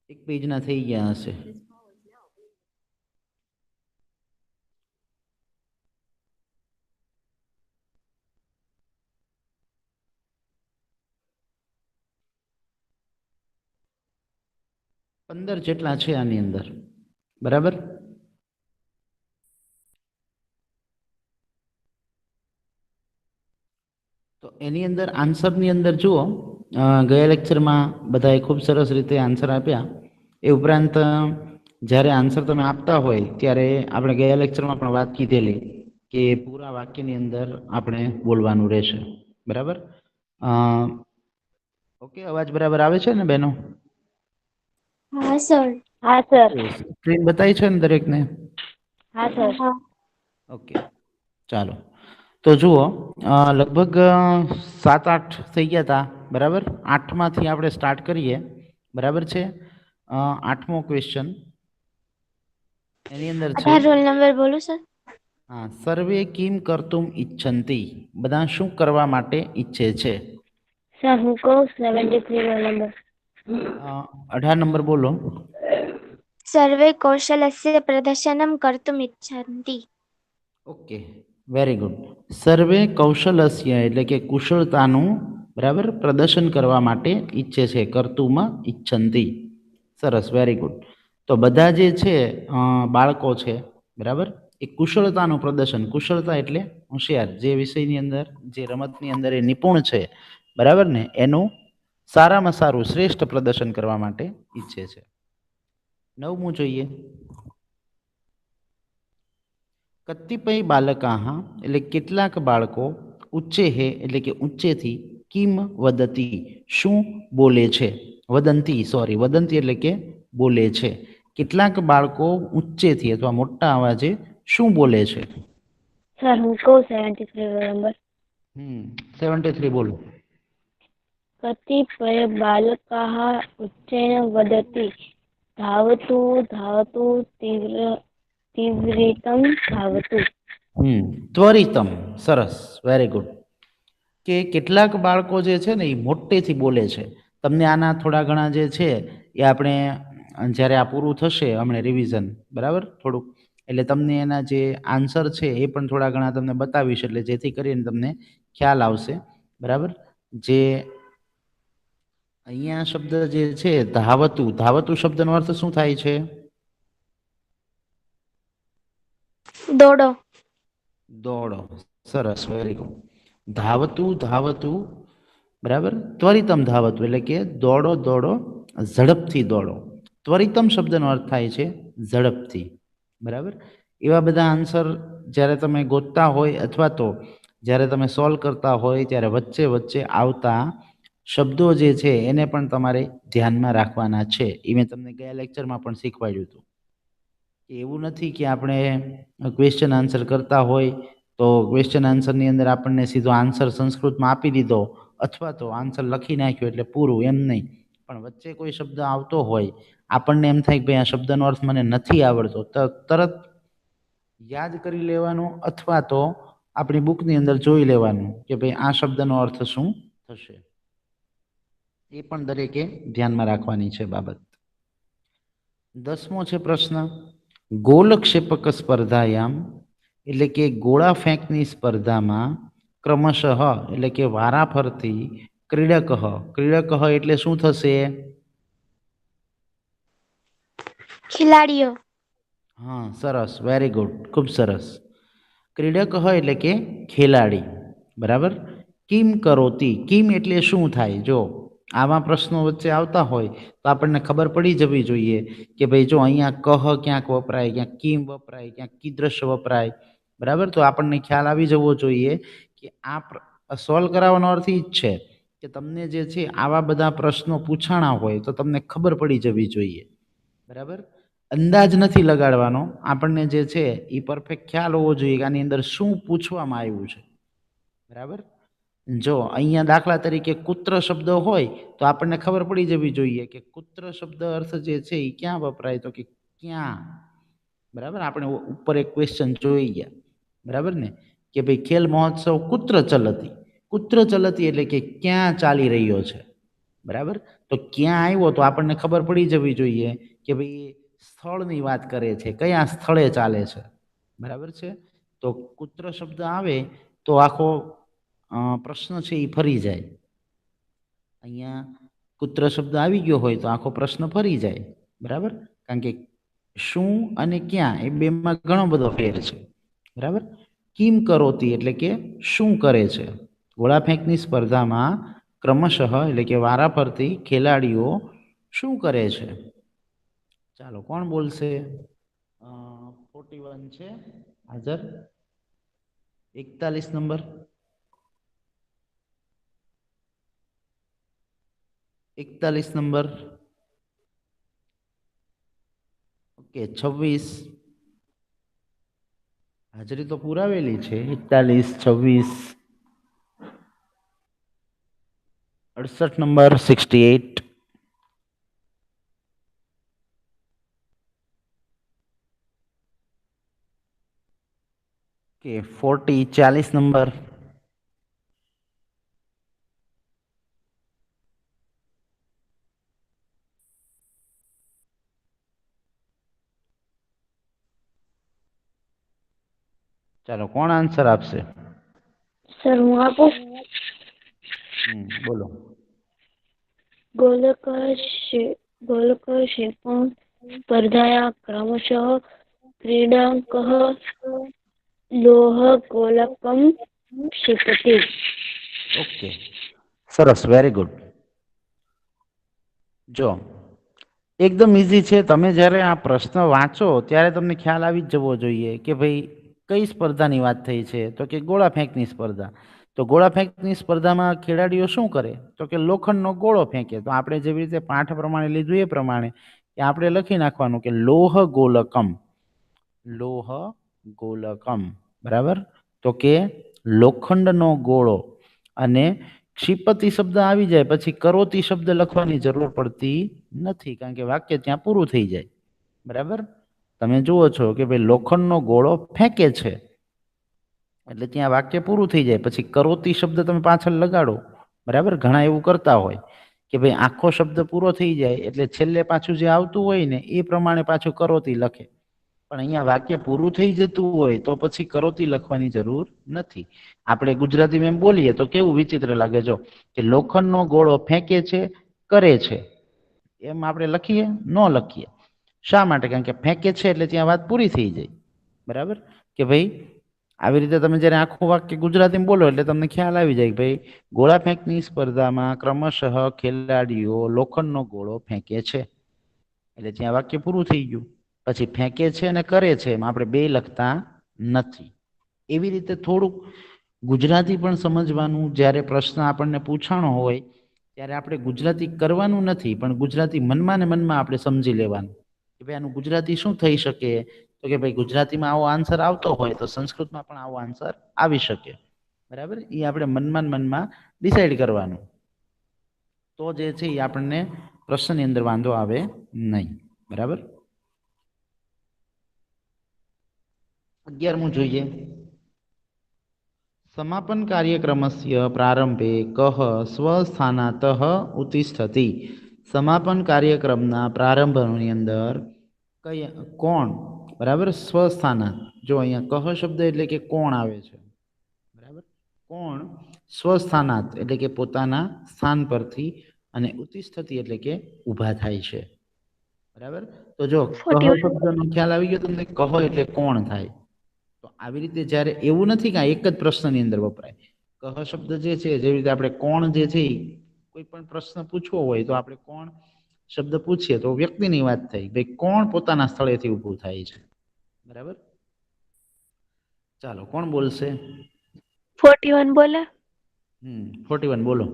એક પેજના થઈ ગયા હશે. પંદર જેટલા છે આની અંદર, બરાબર. તો એની અંદર આન્સરની અંદર જુઓ, ગયા લેક્ચરમાં બધાએ ખૂબ સરસ રીતે આન્સર આપ્યા. એ ઉપરાંત જ્યારે આન્સર તમે આપતા હોય ત્યારે આપણે ગયા લેક્ચરમાં પણ વાત કીધેલી કે પૂરા વાક્યની અંદર આપણે બોલવાનું રહેશે, બરાબર. ઓકે, અવાજ બરાબર આવે છે ને બેનો? હા સર. હા સર. સ્ક્રીન બતાવી છે ને દરેકને? હા સર. ઓકે, ચાલો. તો જુઓ, લગભગ 7-8 થઈ ગયા હતા, બરાબર. 8માંથી આપણે સ્ટાર્ટ કરીએ, બરાબર છે. 8મો ક્વેશ્ચન એની અંદર છે, 18 રોલ નંબર બોલો સર. હા, સર્વે કિમ કર્તુમ ઈચ્છન્તિ, બધા શું કરવા માટે ઈચ્છે છે? સર હું કહું 73 રોલ નંબર. 18 નંબર બોલો. સર્વે કૌશલસ્ય પ્રદર્શનમ કર્તુમ ઇચ્છન્તિ. Okay, very good. સર્વે કૌશલસ્ય એટલે કે કુશળતાનું, બરાબર, પ્રદર્શન કરવા માટે ઈચ્છે છે. કર્તુમ ઈચ્છન્તિ. સરસ, વેરી ગુડ. તો બધા જે છે બાળકો છે, બરાબર, એ કુશળતાનું પ્રદર્શન, કુશળતા એટલે હોશિયાર, જે વિષયની અંદર, જે રમતની અંદર એ નિપુણ છે, બરાબર ને, એનું સારામાં સારું શ્રેષ્ઠ પ્રદર્શન કરવા માટે ઈચ્છે છે. 9મું જોઈએ. કતિપય બાલકાહ એટલે કેટલાક બાળકો, ઉચ્ચે હે એટલે કે ઊંચેથી, કિમ વદતી શું બોલે છે, વદંતી, સોરી, વદંતી એટલે કે બોલે છે. કેટલાક બાળકો ઊંચેથી અથવા મોટા અવાજે શું બોલે છે? સર હું કહું 73 રોલ નંબર. 73 બોલો. કતિપય બાલકાः ઉચ્ચેન વદતિ ધાવતુ ધાવતુ તીવ્રતમ ધાવતુ. ત્વરિતમ. સરસ, વેરી ગુડ. કે કેટલાક બાળકો જે છે ને એ મોટેથી બોલે છે. તમને આના થોડા ઘણા જે છે એ આપણે જ્યારે આ પૂરું થશે હમણાં રિવિઝન, બરાબર, થોડુંક, એટલે તમને એના જે આન્સર છે એ પણ થોડા ઘણા તમને બતાવીશ, એટલે જેથી કરીને તમને ખ્યાલ આવશે, બરાબર. જે અહીંયા શબ્દ જે છે ધાવતું, ધાવતું શબ્દનો અર્થ શું થાય છે? દોડો. દોડો. સરસ, વેરી ગુડ. ધાવતું ધાવતું, બરાબર. ત્વરિતમ ધાવતું એટલે કે દોડો દોડો, ઝડપથી દોડો. ત્વરિતમ શબ્દનો અર્થ થાય છે ઝડપથી, બરાબર. એવા બધા આન્સર જ્યારે તમે ગોતતા હોય અથવા તો જ્યારે તમે સોલ્વ કરતા હોય ત્યારે વચ્ચે વચ્ચે આવતા શબ્દો જે છે એને પણ તમારે ધ્યાનમાં રાખવાના છે. એ મેં તમને ગયા લેક્ચરમાં પણ શીખવાડ્યું હતું. એવું નથી કે આપણે ક્વેશ્ચન આન્સર કરતા હોય તો ક્વેશ્ચન આન્સરની અંદર આપણને સીધો આન્સર સંસ્કૃતમાં આપી દીધો અથવા તો આન્સર લખી નાખ્યો એટલે પૂરું, એમ નહીં. પણ વચ્ચે કોઈ શબ્દ આવતો હોય, આપણને એમ થાય કે ભાઈ આ શબ્દનો અર્થ મને નથી આવડતો, તો તરત યાદ કરી લેવાનો અથવા તો આપણી બુકની અંદર જોઈ લેવાનું કે ભાઈ આ શબ્દનો અર્થ શું થશે. એ પણ દરેકે ધ્યાનમાં રાખવાની છે બાબત. 10મો છે પ્રશ્ન, ગોલક્ષેપક સ્પર્ધાયામ એટલે કે ગોળા ફેંકની સ્પર્ધામાં ક્રમશઃ એટલે કે વારાફરતી ક્રીડક, ક્રીડક એટલે શું થશે? ખેલાડીઓ. હા, સરસ, વેરી ગુડ, ખૂબ સરસ. ક્રીડક એટલે કે ખેલાડી, બરાબર. કિમ કરોતી, કિમ એટલે શું થાય? જો આવા પ્રશ્નો વચ્ચે આવતા હોય તો આપણને ખબર પડી જવી જોઈએ કે ભાઈ જો અહીંયા કહ ક્યાંક વપરાય, ક્યાંક કિમ વપરાય, ક્યાંક કીદૃશ વપરાય, બરાબર. તો આપણને ખ્યાલ આવી જવો જોઈએ કે આ સોલ્વ કરાવવાનો અર્થ એ જ છે કે તમને જે છે આવા બધા પ્રશ્નો પૂછાણા હોય તો તમને ખબર પડી જવી જોઈએ, બરાબર. અંદાજ નથી લગાડવાનો, આપણને જે છે એ પરફેક્ટ ખ્યાલ હોવો જોઈએ કે આની અંદર શું પૂછવામાં આવ્યું છે, બરાબર. જો અહીંયા દાખલા તરીકે કૂત્ર શબ્દ હોય તો આપણને ખબર પડી જવી જોઈએ કે કૂત્ર શબ્દ અર્થ જે છે એ ક્યાં વપરાય, તો કે ક્યાં, બરાબર. આપણે ઉપર એક ક્વેશ્ચન જોઈ ગયા, બરાબર ને, કે ભાઈ ખેલ મહોત્સવ કુત્ર ચલતી, કુત્ર ચલતી એટલે કે ક્યાં ચાલી રહ્યો છે, બરાબર. તો ક્યાં આવ્યો તો આપણને ખબર પડી જવી જોઈએ કે ભાઈ સ્થળની વાત કરે છે, કયા સ્થળે ચાલે છે, બરાબર છે. તો કુત્ર શબ્દ આવે તો આખો પ્રશ્ન છે એ ફરી જાય. અહીંયા કુત્ર શબ્દ આવી ગયો હોય તો આખો પ્રશ્ન ફરી જાય, બરાબર. કારણ કે શું અને ક્યાં એ બેમાં ઘણો બધો ફેર છે, બરાબર. કિમ કરોતી એટલે કે શું કરે છે. ગોળા ફેંકની સ્પર્ધામાં ક્રમશઃ એટલે કે વારા ફરતી ખેલાડીઓ શું કરે છે. ચાલો કોણ બોલશે? 41 છે હાજર. 41 નંબર. 41 નંબર. ઓકે 26 હાજરી તો પુરાવેલી છે. 41 26 68 નંબર 68 કે 40 40 નંબર. ચાલો કોણ આન્સર આપશે? સર હું આપું? બોલો. गोलक क्षेपण स्पर्धायां क्रमशः क्रीडाङ्कः लोह गोलकं क्षिपति. ઓકે સરસ, વેરી ગુડ. જો એકદમ ઇઝી છે. તમે જ્યારે આ પ્રશ્ન વાંચો ત્યારે તમને ખ્યાલ આવી જ જવો જોઈએ કે ભાઈ કઈ સ્પર્ધાની વાત થઈ છે. તો કે ગોળા ફેંકની સ્પર્ધા. તો ગોળા ફેંકની સ્પર્ધામાં ખેલાડીઓ શું કરે? તો કે લોખંડનો ગોળો ફેંકે. તો આપણે જેવી રીતે પાઠ પ્રમાણે લીધું એ પ્રમાણે કે આપણે લખી નાખવાનું કે લોહ ગોલકમ. લોહ ગોલકમ, બરાબર. તો કે લોખંડનો ગોળો. અને ક્ષિપતિ શબ્દ આવી જાય પછી કરોતી શબ્દ લખવાની જરૂર પડતી નથી, કારણ કે વાક્ય ત્યાં પૂરું થઈ જાય, બરાબર. તમે જુઓ છો કે ભાઈ લોખંડનો ગોળો ફેંકે છે એટલે ત્યાં વાક્ય પૂરું થઈ જાય. પછી કરોતી શબ્દ તમે પાછળ લગાડો, બરાબર. ઘણા એવું કરતા હોય કે ભાઈ આખો શબ્દ પૂરો થઈ જાય એટલે છેલ્લે પાછું જે આવતું હોય ને એ પ્રમાણે પાછું કરોતી લખે. પણ અહીંયા વાક્ય પૂરું થઈ જતું હોય તો પછી કરોતી લખવાની જરૂર નથી. આપણે ગુજરાતીમાં એમ બોલીએ તો કેવું વિચિત્ર લાગે. જો કે લોખંડનો ગોળો ફેંકે છે, કરે છે, એમ આપણે લખીએ? ન લખીએ. શા માટે? કારણ કે ફેંકે છે એટલે ત્યાં વાત પૂરી થઈ જાય, બરાબર. કે ભાઈ આવી રીતે તમે જ્યારે આખું વાક્ય ગુજરાતીમાં બોલો એટલે તમને ખ્યાલ આવી જાય કે ભાઈ ગોળા ફેંકની સ્પર્ધામાં ક્રમશઃ ખેલાડીઓ લોખંડનો ગોળો ફેંકે છે એટલે ત્યાં વાક્ય પૂરું થઈ ગયું. પછી ફેંકે છે અને કરે છે એમ આપણે બે લખતા નથી. એવી રીતે થોડુંક ગુજરાતી પણ સમજવાનું. જ્યારે પ્રશ્ન આપણને પૂછાણો હોય ત્યારે આપણે ગુજરાતી કરવાનું નથી, પણ ગુજરાતી મનમાં ને મનમાં આપણે સમજી લેવાનું કે ભાઈ આનું ગુજરાતી શું થઈ શકે. તો કે ભાઈ ગુજરાતીમાં આવો આન્સર આવતો હોય તો સંસ્કૃતમાં પણ આવો આન્સર આવી શકે, બરાબર. એ આપણે મનમાં ને મનમાં ડિસાઈડ કરવાનું. તો જે છે એ આપણને પ્રશ્નની અંદર વાંધો આવે નહીં, બરાબર. 11મું જોઈએ. સમાપન કાર્યક્રમસ્ય પ્રારંભે કહ સ્વસ્થાનાતઃ ઉત્તિષ્ઠતિ. સમાપન કાર્યક્રમના પ્રારંભની અંદર કોણ, બરાબર, સ્વસ્થાનાત. જો અહીંયા કહ શબ્દ એટલે કે કોણ આવે છે, બરાબર. કોણ સ્વસ્થાનાત એટલે કે પોતાના સ્થાન પરથી, અને ઉત્તિષ્ઠતિ એટલે કે ઊભા થાય છે, બરાબર. તો જો કહ 41 શબ્દનો ખ્યાલ આવી ગયો તમને? કહ એટલે કોણ થાય. તો આવી રીતે જ્યારે એવું નથી કે એક જ પ્રશ્નની અંદર વપરાય. કહ શબ્દ જે છે જેવી રીતે આપણે કોણ જે છે કોઈ પણ પ્રશ્ન પૂછવો હોય તો આપણે કોણ શબ્દ પૂછીએ તો વ્યક્તિની વાત થઈ. ભાઈ કોણ પોતાના સ્થળેથી ઊભું થાય છે, બરાબર. ચાલો કોણ બોલશે? 41 બોલે. 41 બોલો.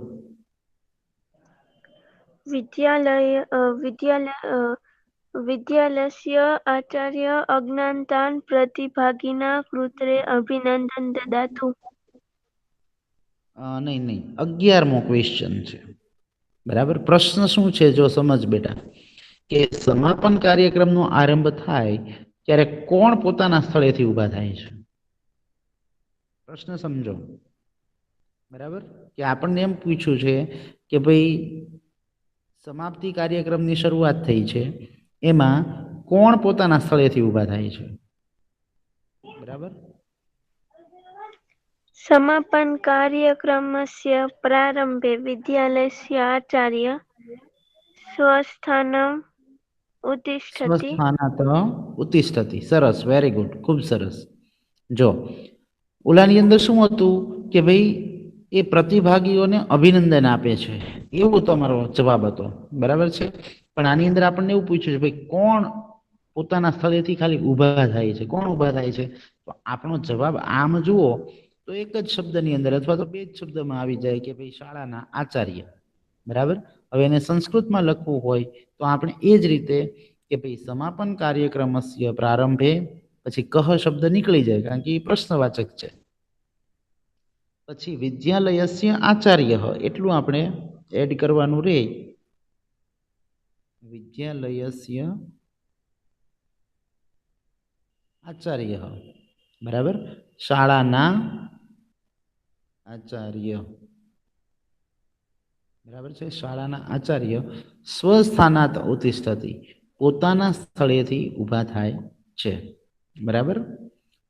विद्यालयस्य आचार्य अज्ञातान् प्रतिभागिना कृते अभिनन्दनं ददातु. નહીં 11મો ક્વેશ્ચન છે, બરાબર. પ્રશ્ન શું છે જો સમજ બેટા, કે સમાપન કાર્યક્રમનો આરંભ થાય ત્યારે કોણ પોતાના સ્થળેથી ઊભા થાય છે. પ્રશ્ન સમજો, બરાબર. કે આપણને એમ પૂછ્યું છે કે ભાઈ સમાપ્તિ કાર્યક્રમની શરૂઆત થઈ છે એમાં કોણ પોતાના સ્થળેથી ઊભા થાય છે? બરાબર. समापन कार्यक्रमस्य प्रारम्भे विद्यालयस्य आचार्य स्वस्थानम् उत्तिष्ठति। સ્વસ્થાનાત ઉત્તિષ્ઠતિ. સરસ, વેરી ગુડ, ખૂબ સરસ. જો ઓલાની અંદર શું હતું કે ભાઈ એ પ્રતિભાગીઓને અભિનંદન આપે છે, એવો તમારો જવાબ હતો. બરાબર છે. પણ આની અંદર આપણને એવું પૂછ્યું છે ભાઈ કોણ પોતાના સ્થળેથી ખાલી ઊભા થાય છે? કોણ ઊભા થાય છે? તો આપણો જવાબ આમ જુઓ તો એક જ શબ્દની અંદર અથવા તો બે જ શબ્દમાં આવી જાય કે ભાઈ શાળાના આચાર્ય. બરાબર. હવે એને સંસ્કૃતમાં લખવું હોય તો આપણે એ જ રીતે કે ભાઈ સમાપન કાર્યક્રમસ્ય પ્રારંભે પછી કહ શબ્દ નીકળી જાય કારણ કે એ પ્રશ્નવાચક છે. પછી વિદ્યાલયસ્ય આચાર્ય એટલું આપણે એડ કરવાનું રે. વિદ્યાલયસ્ય આચાર્ય. બરાબર. શાળાના આચાર્ય. બરાબર છે. શાળાના આચાર્ય સ્વસ્થાનાત ઉત્તિષ્ઠતિ, પોતાના સ્થળેથી ઊભા થાય છે. બરાબર.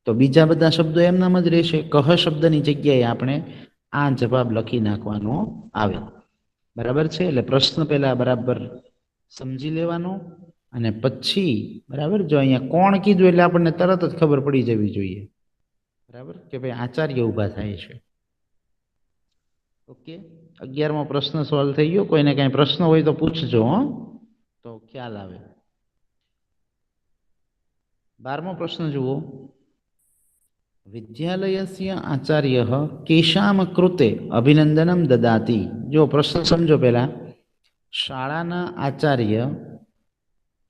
તો બીજા બધા શબ્દો એમનામ જ રહેશે. કહ શબ્દની જગ્યાએ આપણે આ જવાબ લખી નાખવાનો આવે. બરાબર છે. એટલે પ્રશ્ન પહેલા બરાબર સમજી લેવાનો અને પછી બરાબર જો અહીંયા કોણ કીધું એટલે આપણને તરત જ ખબર પડી જવી જોઈએ. બરાબર કે ભાઈ આચાર્ય ઊભા થાય છે. ઓકે. 11મો પ્રશ્ન સોલ્વ થઈ ગયો. કોઈને કઈ પ્રશ્ન હોય તો પૂછજો હો, તો ખ્યાલ આવે. 12મો પ્રશ્ન જુઓ. વિદ્યાલયસ્ય આચાર્ય કેશામ કૃતે અભિનંદનમ દદાતિ. જો પ્રશ્ન સમજો પહેલા. શાળાના આચાર્ય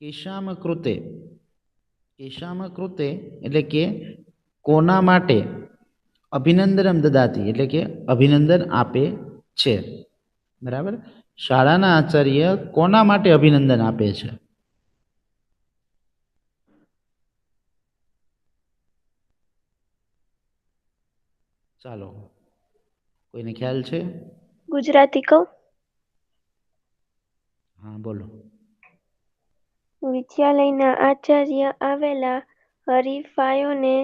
કેશામ કૃતે, કેશામ કૃતે એટલે કે કોના માટે, અભિનંદનમ દદાતિ એટલે કે અભિનંદન આપે છે. બરાબર. શાળાના આચાર્ય કોના માટે અભિનંદન આપે છે? ચાલો, કોઈને ખ્યાલ છે? ગુજરાતી કહું? હા, બોલો. વિદ્યાલયના આચાર્ય આવેલા હરીફાયોને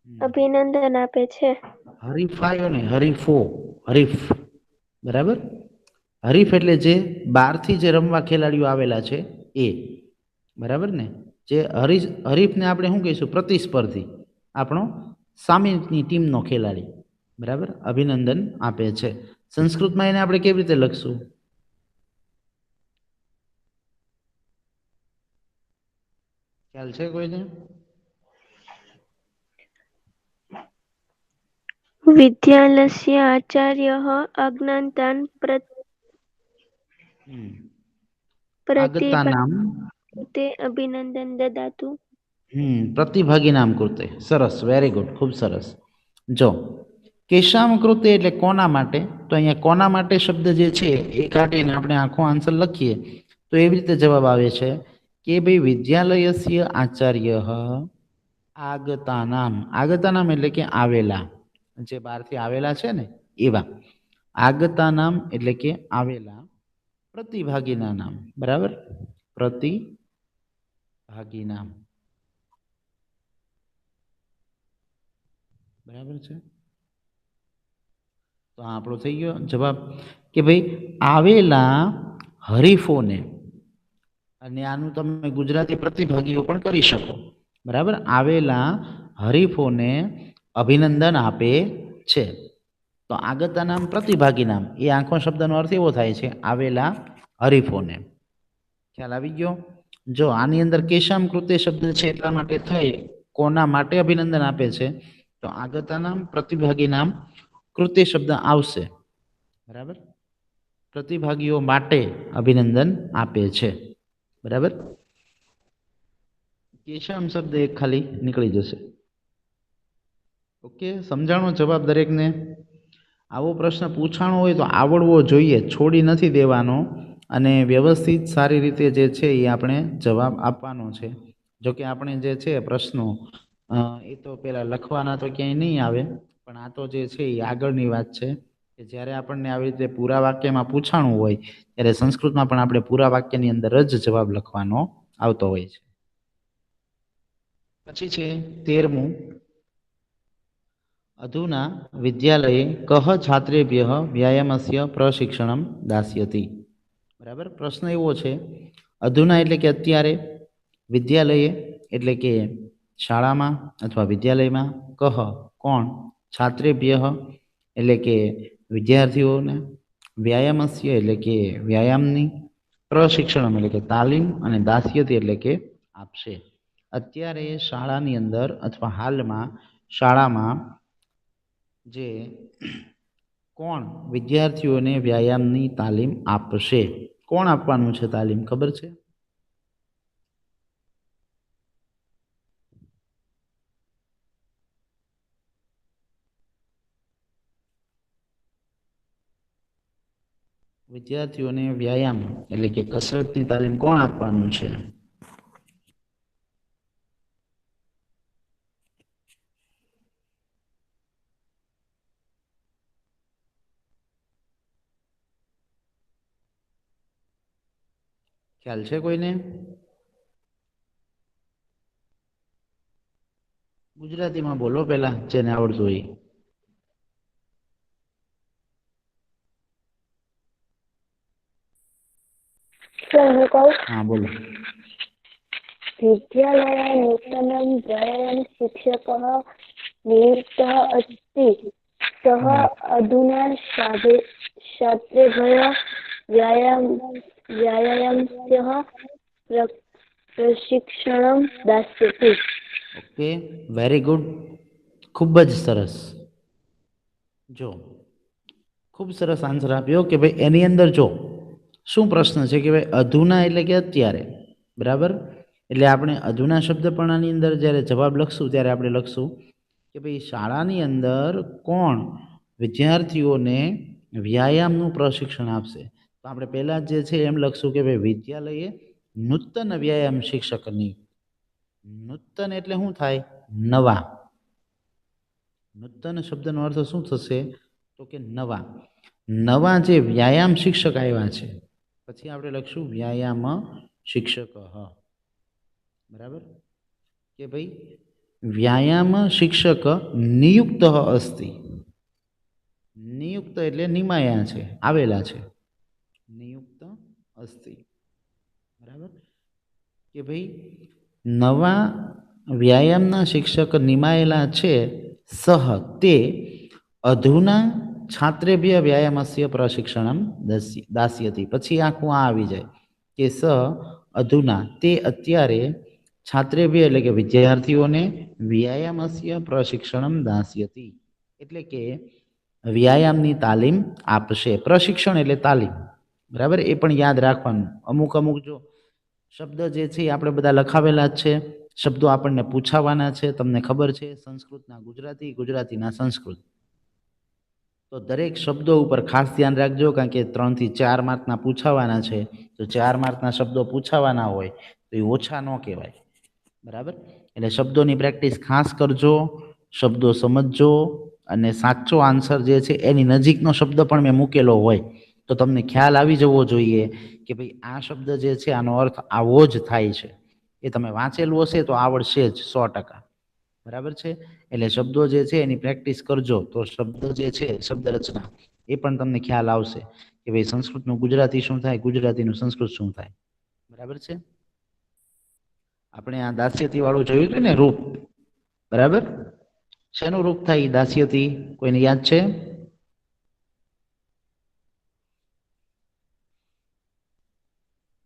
અભિનંદન આપે છે. હરીફાયોને, હરીફો, હરીફ. બરાબર. હરીફ એટલે જે બહારથી જે રમવા ખેલાડીઓ આવેલા છે એ. બરાબર ને. જે હરીફને આપણે શું કહીશું? પ્રતિસ્પર્ધી, આપણો સામેની ટીમનો ખેલાડી. બરાબર. અભિનંદન આપે છે. સંસ્કૃતમાં એને આપણે કેવી રીતે લખશું? ખ્યાલ છે કોઈને? વિદ્યાલયસ્ય આચાર્ય અજ્ઞાતાન આગતાનામ પ્રતિભાતે અભિનંદન દદાતુ. પ્રતિભાગી નામ કૃતે. સરસ, વેરી ગુડ, ખૂબ સરસ. જો કેશામ કૃતે એટલે કોના માટે, તો અહીંયા કોના માટે શબ્દ જે છે એ કાઢીને આપણે આખો આન્સર લખીએ તો એવી રીતે જવાબ આવે છે કે ભાઈ વિદ્યાલયસ્ય આચાર્ય આગતાનામ. આગતાનામ એટલે કે આવેલા, જે બહારથી આવેલા છે ને એવા. આગતાનામ એટલે કે આવેલા પ્રતિભાગીના નામ. બરાબર. પ્રતિભાગી નામ. બરાબર છે. તો આપણો થઈ ગયો જવાબ કે ભાઈ આવેલા હરીફોને, અને આનું તમે ગુજરાતી પ્રતિભાગીઓ પણ કરી શકો. બરાબર. આવેલા હરીફોને અભિનંદન આપે છે. તો આગતા નામ પ્રતિભાગી નામ એ આખો શબ્દનો અર્થ એવો થાય છે આવેલા હરીફોને. ખ્યાલ આવી ગયો? જો આની અંદર કેશામ કૃતે શબ્દ છે એટલા માટે થઈ કોના માટે અભિનંદન આપે છે, તો આગતા નામ પ્રતિભાગી નામ કૃતે શબ્દ આવશે. બરાબર. પ્રતિભાગીઓ માટે અભિનંદન આપે છે. બરાબર. કેશામ શબ્દ એક ખાલી નીકળી જશે. ઓકે. સમજાણો જવાબ દરેકને? આવો પ્રશ્ન પૂછાણો હોય તો આવડવો જોઈએ, છોડી નથી દેવાનો અને વ્યવસ્થિત સારી રીતે જે છે એ આપણે જવાબ આપવાનો છે. જોકે આપણે જે છે પ્રશ્નો એ તો પેલા લખવાના તો ક્યાંય નહીં આવે, પણ આ તો જે છે એ આગળની વાત છે કે જ્યારે આપણને આવી રીતે પૂરા વાક્યમાં પૂછાણું હોય ત્યારે સંસ્કૃતમાં પણ આપણે પૂરા વાક્યની અંદર જ જવાબ લખવાનો આવતો હોય છે. પછી છે 13મું, અધુના વિદ્યાલયે કહ છાત્રેભ્ય વ્યાયામસ્ય પ્રશિક્ષણમ દાસ્યતિ. બરાબર, પ્રશ્ન એવો છે, અધુના એટલે કે અત્યારે, વિદ્યાલયે એટલે કે શાળામાં અથવા વિદ્યાલયમાં, કહ કોણ, છાત્રેભ્ય એટલે કે વિદ્યાર્થીઓને, વ્યાયામસ્ય એટલે કે વ્યાયામની, પ્રશિક્ષણમ એટલે કે તાલીમ, અને દાસ્યતિ એટલે કે આપશે. અત્યારે શાળાની અંદર અથવા હાલમાં શાળામાં જે કોણ વિદ્યાર્થીઓને વ્યાયામની તાલીમ આપશે. કોણ આપવાનું છે તાલીમ, ખબર છે? વિદ્યાર્થીઓને વ્યાયામ એટલે કે કસરતની તાલીમ કોણ આપવાનું છે? ખ્યાલ છે કોઈને? ગુજરાતીમાં બોલો પેલા, જેને આવડતું હોય. સર હું કહું, હા બોલો. વિદ્યાલये નૂતनं व्यायाम शिक्षकः नियुक्तः अस्ति. सः अधुना छात्रेभ्यः व्यायामस्य प्रशिक्षणं दास्यति. ઓકે, વેરી ગુડ, ખૂબ જ સરસ. જો ખૂબ સરસ આન્સર આપ્યો કે ભાઈ એની અંદર જો શું પ્રશ્ન છે કે ભાઈ અધુના એટલે કે અત્યારે, બરાબર? એટલે આપણે અધુના શબ્દ પણ આની અંદર જ્યારે જવાબ લખશું ત્યારે આપણે લખશું કે ભાઈ શાળાની અંદર કોણ વિદ્યાર્થીઓને વ્યાયામનું પ્રશિક્ષણ આપશે. તો આપણે પહેલાં જે છે એમ લખશું કે ભાઈ વિદ્યાલયે નૂતન વ્યાયામ શિક્ષકની. નૂતન એટલે શું થાય? નવા. નૂતન શબ્દનો અર્થ શું થશે? તો કે નવા. નવા જે વ્યાયામ શિક્ષક આવ્યા છે, પછી આપણે લખશું વ્યાયામ શિક્ષક. બરાબર, કે ભાઈ વ્યાયામ શિક્ષક નિયુક્ત અસ્તિ. નિયુક્ત એટલે નિમાયા છે, આવેલા છે. નિયુક્ત અસ્તિ. બરાબર, કે ભાઈ નવા વ્યાયામના શિક્ષક નિમાયેલા છે. સહ તે અધુના છાત્રેભ્ય વ્યાયામસ્ય પ્રશિક્ષણમ દાસ્યતિ. પછી આખું આ આવી જાય કે સ અધુના તે અત્યારે છાત્રેભ્ય એટલે કે વિદ્યાર્થીઓને વ્યાયામસ્ય પ્રશિક્ષણમ દાસ્યતિ એટલે કે વ્યાયામની તાલીમ આપશે. પ્રશિક્ષણ એટલે તાલીમ, બરાબર? એ પણ યાદ રાખવાનું. અમુક અમુક જો શબ્દ જે છે એ આપણે બધા લખાવેલા જ છે, શબ્દો આપણને પૂછાવાના છે. તમને ખબર છે સંસ્કૃતના ગુજરાતી, ગુજરાતીના સંસ્કૃત. તો દરેક શબ્દો ઉપર ખાસ ધ્યાન રાખજો, કારણ કે 3 થી 4 માર્કના પૂછાવાના છે. તો 4 માર્કના શબ્દો પૂછાવાના હોય તો એ ઓછા ન કહેવાય, બરાબર? એટલે શબ્દોની પ્રેક્ટિસ ખાસ કરજો, શબ્દો સમજજો, અને સાચો આન્સર જે છે એની નજીકનો શબ્દ પણ મેં મૂકેલો હોય તો તમને ખ્યાલ આવી જવો જોઈએ કે ભાઈ આ શબ્દ જે છે આનો અર્થ આવો જ થાય છે. એ તમે વાંચેલું હશે તો આવડશે જ 100%, બરાબર છે? એટલે શબ્દો જે છે એની પ્રેક્ટિસ કરજો, તો શબ્દ જે છે શબ્દ રચના એ પણ તમને ખ્યાલ આવશે કે ભાઈ સંસ્કૃતનું ગુજરાતી શું થાય, ગુજરાતીનું સંસ્કૃત શું થાય, બરાબર છે? આપણે આ દાસ્યતી વાળું જોયું હતું ને, રૂપ, બરાબર? શેનું રૂપ થાય દાસ્યતી? કોઈને યાદ છે?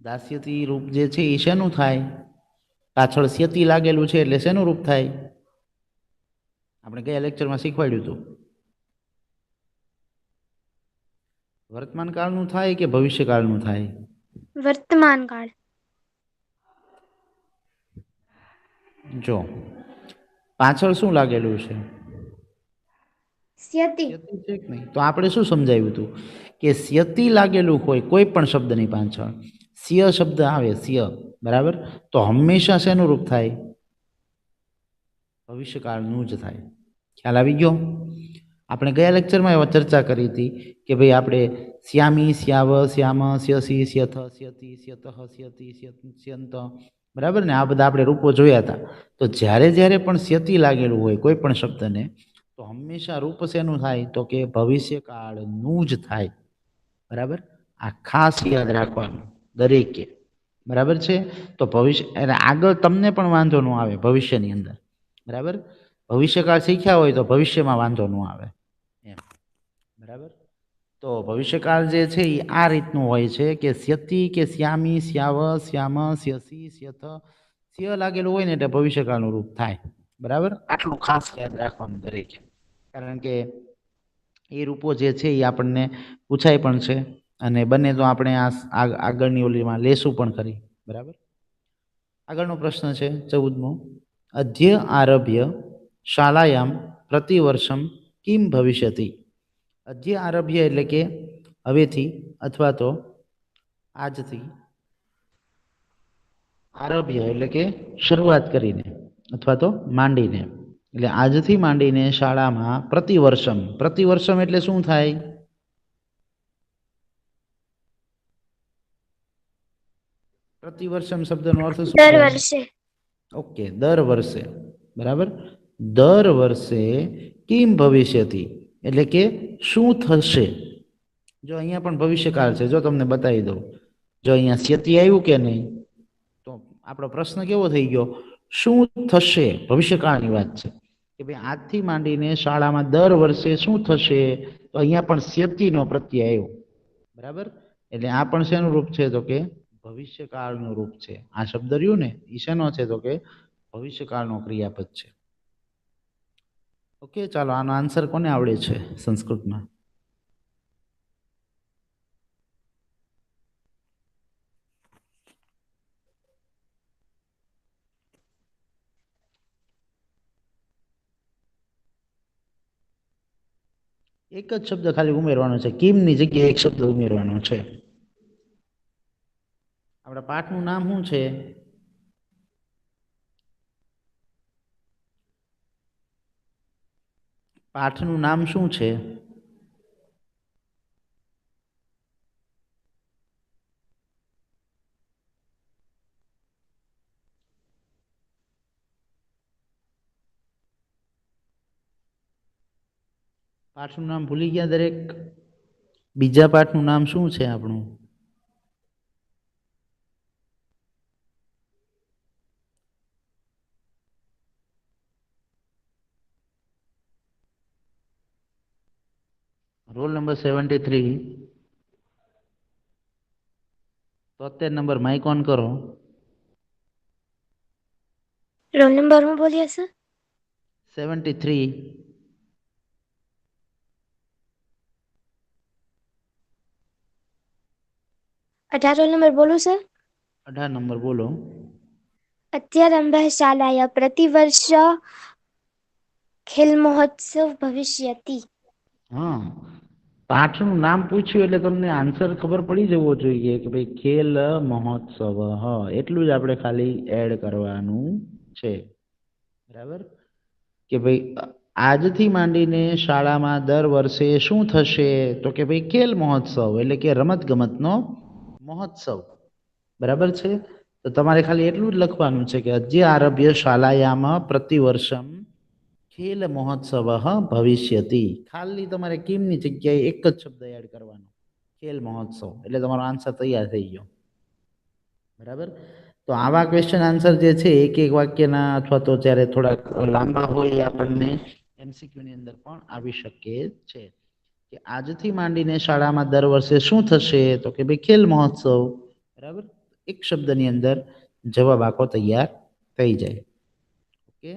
દાસ્યતી રૂપ જે છે એ શેનું થાય? પાછળ સ્યતી લાગેલું છે એટલે શેનું રૂપ થાય? આપણે ગયા લેક્ચરમાં શીખવાડ્યું હતું. વર્તમાન કાળનું થાય કે ભવિષ્ય કાળનું થાય? વર્તમાન કાળ. જો પાછળ શું લાગેલું છે? સ્યતિ. સ્યતિ છે કે નહીં? તો આપણે શું સમજાવ્યું હતું કે સ્યતિ લાગેલું હોય કોઈ પણ શબ્દની પાછળ, સ્ય શબ્દ આવે, સ્ય, બરાબર, તો હંમેશા શેનું રૂપ થાય? ભવિષ્યકાળનું જ થાય. ખ્યાલ આવી ગયો? આપણે ગયા લેક્ચરમાં એવા ચર્ચા કરી હતી કે ભાઈ આપણે શ્યામી, શ્યાવ, શ્યામ, શ્યસી, શ્યથ, શ્યતિ, શ્યતઃ, શ્યતિ, શ્યંત, બરાબર ને, આ બધા આપણે રૂપો જોયા હતા. તો જ્યારે જ્યારે પણ શ્યતિ લાગેલું હોય કોઈ પણ શબ્દને, તો હંમેશા રૂપ શેનું થાય? તો કે ભવિષ્યકાળનું જ થાય. બરાબર, આ ખાસ યાદ રાખવાનું દરેકે. બરાબર છે, તો ભવિષ્ય એટલે આગળ તમને પણ વાંધો ન આવે ભવિષ્યની અંદર. બરાબર, ભવિષ્યકાળ શીખ્યા હોય તો ભવિષ્યમાં વાંધો ન આવે એમ. બરાબર, તો ભવિષ્યકાળ જે છે એ આ રીતનું હોય છે કે શ્યતિ કે શ્યામી, શ્યાવ, શ્યામ, શ્યસી, શ્યથ, શ્ય લાગેલું હોય ને એટલે ભવિષ્યકાળનું રૂપ થાય. બરાબર, આટલું ખાસ યાદ રાખવાનું દરેકે, કારણ કે એ રૂપો જે છે એ આપણને પૂછાય પણ છે અને બને તો આપણે આ આગળની ઓલીમાં લેશું પણ ખરી. બરાબર, આગળનો પ્રશ્ન છે 14મો. અધ્ય આરભ્ય શાલાયામ પ્રતિવર્ષમ કિમ ભવિષ્યતિ. અધ્ય આરભ્ય એટલે કે હવેથી અથવા તો આજથી. આરભ્ય એટલે કે શરૂઆત કરીને અથવા તો માંડીને, એટલે આજથી માંડીને શાળામાં પ્રતિવર્ષમ. પ્રતિવર્ષમ એટલે શું થાય? પ્રતિવર્ષમ શબ્દનો અર્થ શું દર થાય? વર્ષે. ઓકે, દર વર્ષે. બરાબર, દર વર્ષે કિમ ભવિષ્યતિ એટલે કે શું થશે. જો અહીંયા પણ ભવિષ્યકાળ છે, જો તમને બતાવી દઉં. જો અહીંયા શ્યતિ આવ્યું કે નહીં, તો આપણો પ્રશ્ન કેવો થઈ ગયો? શું થશે, ભવિષ્યકાળની વાત છે કે ભાઈ આજથી માંડીને શાળામાં દર વર્ષે શું થશે. તો અહીંયા પણ શ્યતિનો પ્રત્યય આવ્યો. બરાબર, એટલે આ પણ શેનું રૂપ છે? તો કે ભવિષ્યકાળનું રૂપ છે. આ શબ્દ રહ્યું ને એ શેનો છે? તો કે ભવિષ્યકાળનો ક્રિયાપદ છે. ઓકે, ચાલો આનો આન્સર કોને આવડે છે સંસ્કૃતમાં? એક જ શબ્દ ખાલી ઉમેરવાનો છે. કિમની જગ્યાએ એક શબ્દ ઉમેરવાનો છે. આપણા પાઠનું નામ શું છે? પાઠનું નામ શું છે? પાઠનું નામ ભૂલી ગયા દરેક? બીજા પાઠનું નામ શું છે આપણું? Roll number 73. 73 number, mike on કરો. રોલ નંબર હું બોલીએ સર? 73. રોલ નંબર બોલું સર? 18 નંબર બોલો. અત્યારંભ શાલાય પ્રતિવર્ષ ખેલ મહોત્સવ ભવિષ્યતિ. હા, પાઠનું નામ પૂછ્યું એટલે તમને આન્સર ખબર પડી જવો જોઈએ કે ભાઈ ખેલ મહોત્સવ. એટલું જ આપણે ખાલી એડ કરવાનું છે. બરાબર, કે ભાઈ આજથી માંડીને શાળામાં દર વર્ષે શું થશે? તો કે ભાઈ ખેલ મહોત્સવ એટલે કે રમત ગમતનો મહોત્સવ. બરાબર છે, તો તમારે ખાલી એટલું જ લખવાનું છે કે અદ્ય આરભ્ય શાલાયામાં પ્રતિવર્ષમ ખેલ મહોત્સવ ભવિષ્યતિ. ખાલી તમારે કિમની જગ્યાએ એક જ શબ્દ એડ કરવાનો, ખેલ મહોત્સવ, એટલે તમારો આન્સર તૈયાર થઈ ગયો. બરાબર, તો આવા ક્વેશ્ચન આન્સર જે છે એક એક વાક્યના અથવા તો જ્યારે થોડાક લાંબા હોય આપણને એમસીક્યુની અંદર પણ આવી શકે છે કે આજથી માંડીને શાળામાં દર વર્ષે શું થશે? તો કે ભાઈ ખેલ મહોત્સવ. બરાબર, એક શબ્દની અંદર જવાબ આખો તૈયાર થઈ જાય. ઓકે,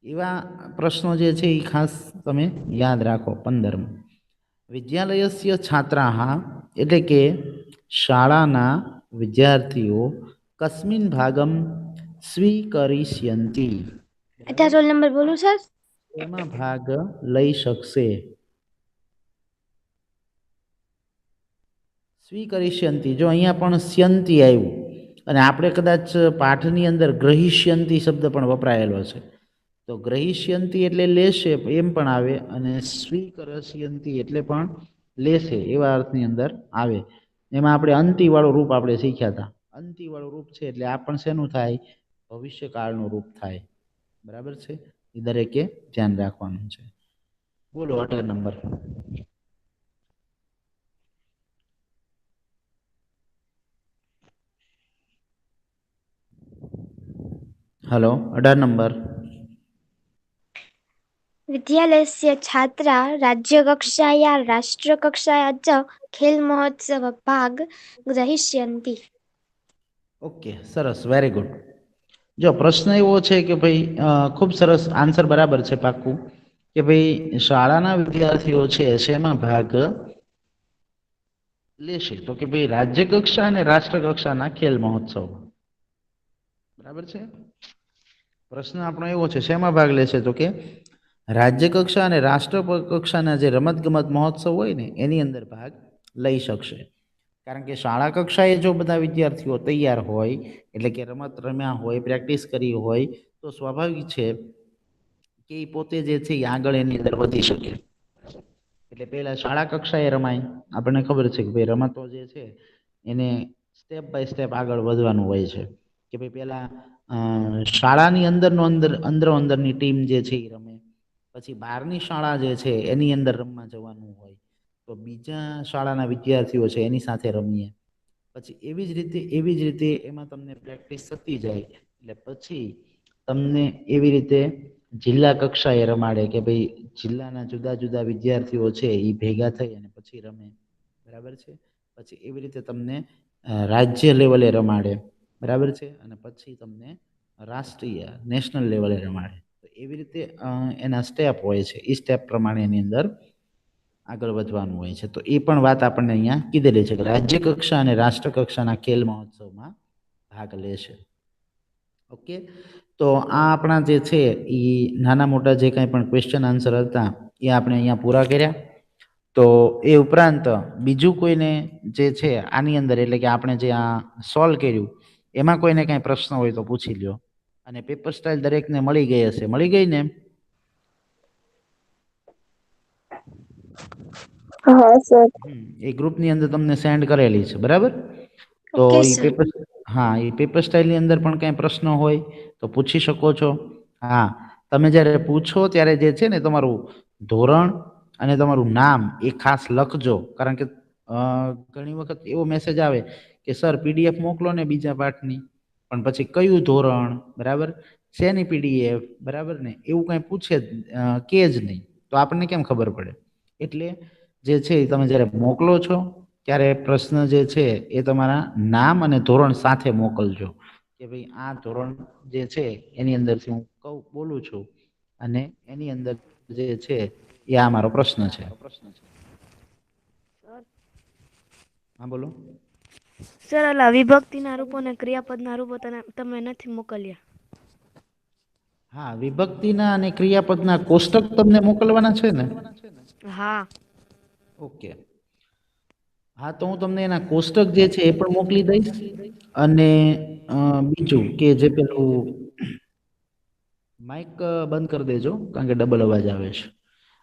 એવા પ્રશ્નો જે છે એ ખાસ તમે યાદ રાખો. 15. વિદ્યાલયસ્ય છાત્રાઃ એટલે કે શાળાના વિદ્યાર્થીઓ કસ્મિન ભાગમ સ્વીકરિષ્યન્તિ. રોલ નંબર બોલું સર? એમાં ભાગ લઈ શકશે. સ્વીકરિષ્યન્તિ, જો અહીંયા પણ સ્યંતિ આવ્યું અને આપણે કદાચ પાઠની અંદર ગ્રહિષ્યંતિ શબ્દ પણ વપરાયેલો છે, તો ગ્રહિષ્યંતી એટલે લેશે એમ પણ આવે, અને સ્વીકરસ્યંતી એટલે પણ લેશે એવા અર્થની અંદર આવે. એમાં આપણે અંતિ વાળું રૂપ આપણે શીખ્યા હતા. અંતિ વાળું રૂપ છે એટલે આ પણ શેનું થાય? ભવિષ્યકાળનું રૂપ થાય. બરાબર છે? એ દરેકે ધ્યાન રાખવાનું છે. બોલો 18 નંબર. Hello, 18 number. विद्यालयस्य छात्रा राज्यकक्षाया राष्ट्रकक्षाया च खेलमहोत्सव भाग ग्रहीष्यन्ति. ઓકે, સરસ, વેરી ગુડ. જો પ્રશ્ન એવો છે કે ભાઈ ખૂબ સરસ આન્સર બરાબર છે, પાક્કું, કે ભાઈ શાળાના વિદ્યાર્થીઓ છે શેમાં ભાગ લેશે? તો કે ભાઈ રાજ્ય કક્ષા અને રાષ્ટ્ર કક્ષાના ખેલ મહોત્સવ. બરાબર છે? પ્રશ્ન આપણો એવો છે, શેમાં ભાગ લેશે? તો કે રાજ્ય કક્ષા અને રાષ્ટ્ર કક્ષાના જે રમતગમત મહોત્સવ હોય ને એની અંદર ભાગ લઈ શકશે. કારણ કે શાળા કક્ષાએ જો બધા વિદ્યાર્થીઓ તૈયાર હોય, એટલે કે રમત રમ્યા હોય, પ્રેક્ટિસ કરી હોય, તો સ્વાભાવિક છે કે એ પોતે જે છે એ આગળ એની અંદર વધી શકે. એટલે પહેલા શાળા કક્ષાએ રમાય. આપણને ખબર છે કે ભાઈ રમતો જે છે એને સ્ટેપ બાય સ્ટેપ આગળ વધવાનું હોય છે. કે ભાઈ પહેલા શાળાની અંદરની ટીમ જે છે એ રમે, પછી બહારની શાળા જે છે એની અંદર રમવા જવાનું હોય, તો બીજા શાળાના વિદ્યાર્થીઓ છે એની સાથે રમીએ. પછી એવી જ રીતે એમાં તમને પ્રેક્ટિસ થતી જાય, એટલે પછી તમને એવી રીતે જિલ્લા કક્ષાએ રમાડે કે ભાઈ જિલ્લાના જુદા જુદા વિદ્યાર્થીઓ છે એ ભેગા થઈ અને પછી રમે. બરાબર છે? પછી એવી રીતે તમને રાજ્ય લેવલે રમાડે. બરાબર છે? અને પછી તમને રાષ્ટ્રીય નેશનલ લેવલે રમાડે. તો એવી રીતે એના સ્ટેપ હોય છે. એ સ્ટેપ પ્રમાણે એની અંદર આગળ વધવાનું હોય છે. તો એ પણ વાત આપણને અહીંયા કીધેલી છે કે રાજ્ય કક્ષા અને રાષ્ટ્ર કક્ષાના ખેલ મહોત્સવમાં ભાગ લેશે. ઓકે, તો આ આપણા જે છે એ નાના મોટા જે કાંઈ પણ ક્વેશ્ચન આન્સર હતા એ આપણે અહીંયા પૂરા કર્યા. તો એ ઉપરાંત બીજું કોઈને જે છે આની અંદર, એટલે કે આપણે જે આ સોલ્વ કર્યું એમાં કોઈને કાંઈ પ્રશ્ન હોય તો પૂછી લ્યો. અને પેપર સ્ટાઇલ દરેકને મળી ગઈ હશે. મળી ગઈ ને? હા સર. એ ગ્રુપની અંદર તમને સેન્ડ કરેલી છે. બરાબર? તો ઓકે એ સર. પેપર, હા, એ પેપર સ્ટાઇલની અંદર પણ કાંઈ પ્રશ્ન હોય તો પૂછી શકો છો. હા, તમે જ્યારે પૂછો ત્યારે જે છે ને તમારું ધોરણ અને તમારું નામ એ ખાસ લખજો. કારણ કે ઘણી વખત એવો મેસેજ આવે કે સર પીડીએફ મોકલો ને બીજા પાઠની, પણ પછી કયું ધોરણ, બરાબર, શેની પીડીએફ, બરાબર ને, એવું કાંઈ પૂછે કે જ નહીં, તો આપણને કેમ ખબર પડે? એટલે જે છે એ તમે જ્યારે મોકલો છો ત્યારે પ્રશ્ન જે છે એ તમારા નામ અને ધોરણ સાથે મોકલજો. કે ભાઈ આ ધોરણ જે છે એની અંદરથી હું બોલું છું અને એની અંદર જે છે એ આ મારો પ્રશ્ન છે. હા બોલો. સર, ઓલા વિભક્તિના રૂપો અને ક્રિયાપદના રૂપો તમે નથી મોકલ્યા. હા, વિભક્તિના અને ક્રિયાપદના કોષ્ટક તમને મોકલવાના છે ને? હા. ઓકે, હા, તો હું તમને એના કોષ્ટક જે છે એ પણ મોકલી દઈશ. અને બીજું કે જે પેલું માઇક બંધ કરી દેજો કારણ કે ડબલ અવાજ આવે છે.